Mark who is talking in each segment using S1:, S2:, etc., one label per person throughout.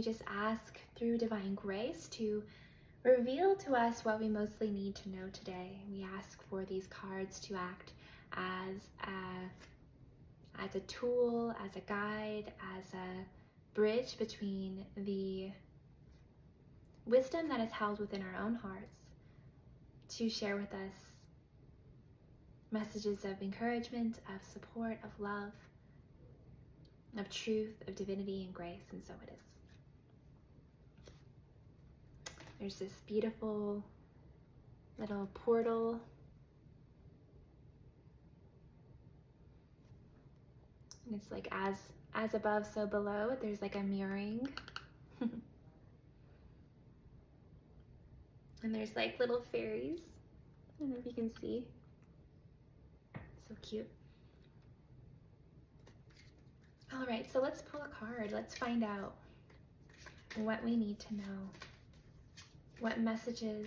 S1: We just ask through divine grace to reveal to us what we mostly need to know today. We ask for these cards to act as a tool, as a guide, as a bridge between the wisdom that is held within our own hearts to share with us messages of encouragement, of support, of love, of truth, of divinity and grace, and so it is. There's this beautiful little portal. And it's like as above, so below. There's like a mirroring. And there's like little fairies. I don't know if you can see. So cute. All right, so let's pull a card. Let's find out what we need to know. What messages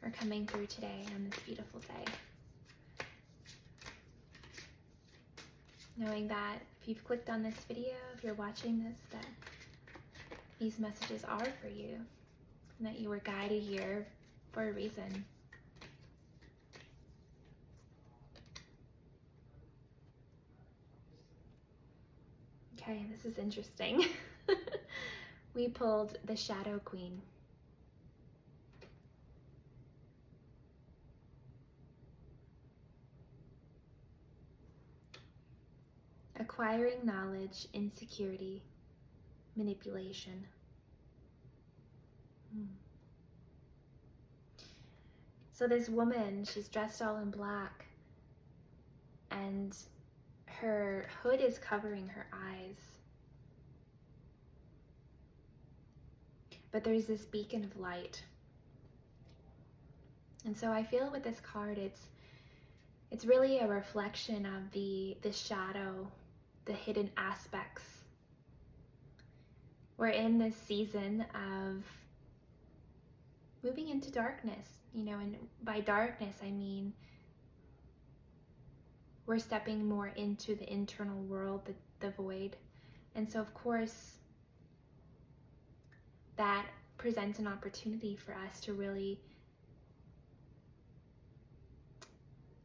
S1: are coming through today on this beautiful day. Knowing that if you've clicked on this video, if you're watching this, that these messages are for you, and that you were guided here for a reason. Okay, this is interesting. We pulled the Shadow Queen. Acquiring knowledge, insecurity, manipulation. So this woman, she's dressed all in black, and her hood is covering her eyes. But there's this beacon of light. And so I feel with this card, it's really a reflection of the shadow, the hidden aspects. We're in this season of moving into darkness, and by darkness, I mean we're stepping more into the internal world, the void. And so, of course, that presents an opportunity for us to really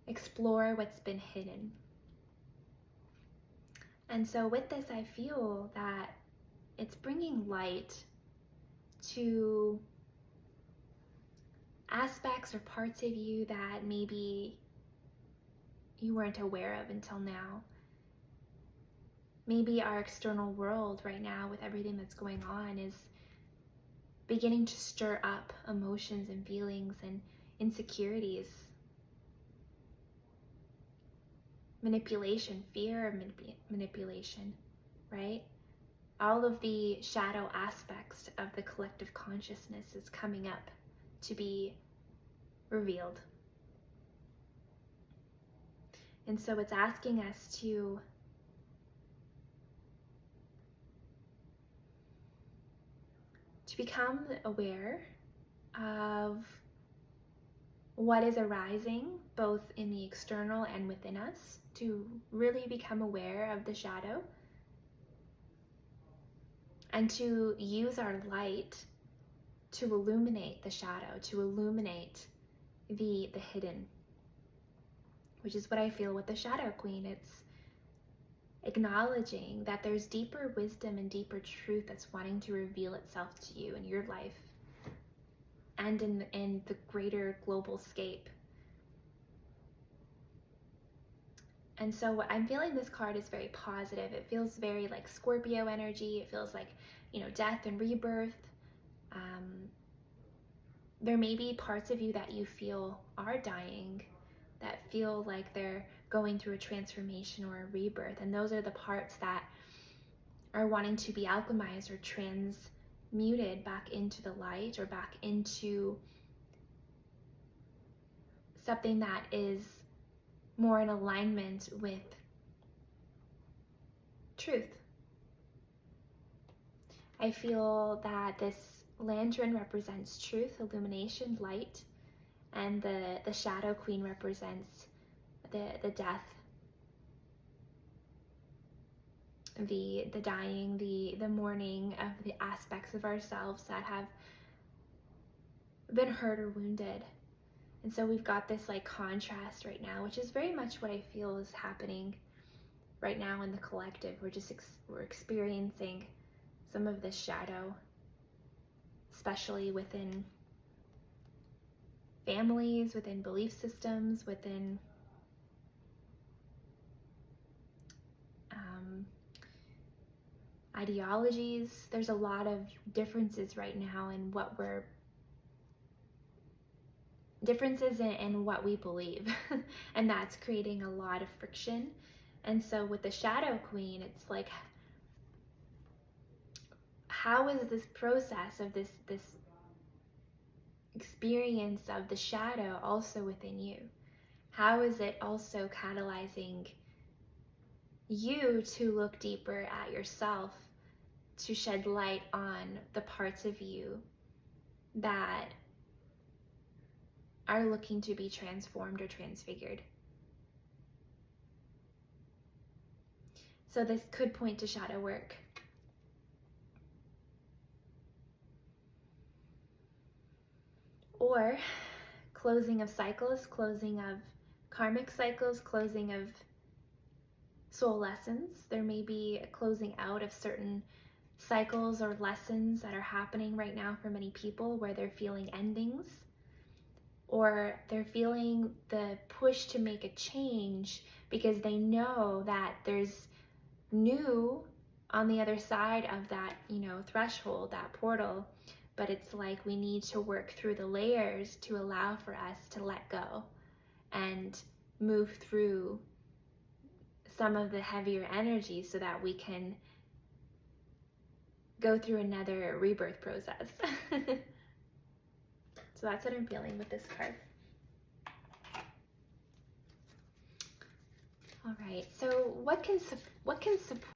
S1: explore what's been hidden. And so with this, I feel that it's bringing light to aspects or parts of you that maybe you weren't aware of until now. Maybe our external world right now, with everything that's going on, is beginning to stir up emotions and feelings and insecurities, manipulation, fear of manipulation, right? All of the shadow aspects of the collective consciousness is coming up to be revealed. And so it's asking us to become aware of what is arising, both in the external and within us, to really become aware of the shadow, and to use our light to illuminate the shadow, to illuminate the hidden, which is what I feel with the Shadow Queen. It's acknowledging that there's deeper wisdom and deeper truth that's wanting to reveal itself to you in your life and in the greater global scape. And so I'm feeling this card is very positive. It feels very like Scorpio energy. It feels like, death and rebirth. There may be parts of you that you feel are dying, that feel like they're going through a transformation or a rebirth. And those are the parts that are wanting to be alchemized or transmuted back into the light, or back into something that is more in alignment with truth. I feel that this lantern represents truth, illumination, light, and the Shadow Queen represents the death the dying, the mourning of the aspects of ourselves that have been hurt or wounded. And so we've got this like contrast right now, which is very much what I feel is happening right now in the collective. We're experiencing some of this shadow, especially within families, within belief systems, within ideologies. There's a lot of differences right now in what we believe. And that's creating a lot of friction. And so with the Shadow Queen, it's like, how is this process of this experience of the shadow also within you? How is it also catalyzing you to look deeper at yourself, to shed light on the parts of you that are looking to be transformed or transfigured? So this could point to shadow work. Or closing of cycles, closing of karmic cycles, closing of soul lessons. There may be a closing out of certain cycles or lessons that are happening right now for many people, where they're feeling endings, or they're feeling the push to make a change because they know that there's new on the other side of that, threshold, that portal. But it's like we need to work through the layers to allow for us to let go and move through some of the heavier energies so that we can go through another rebirth process. So that's what I'm feeling with this card. All right, so what can support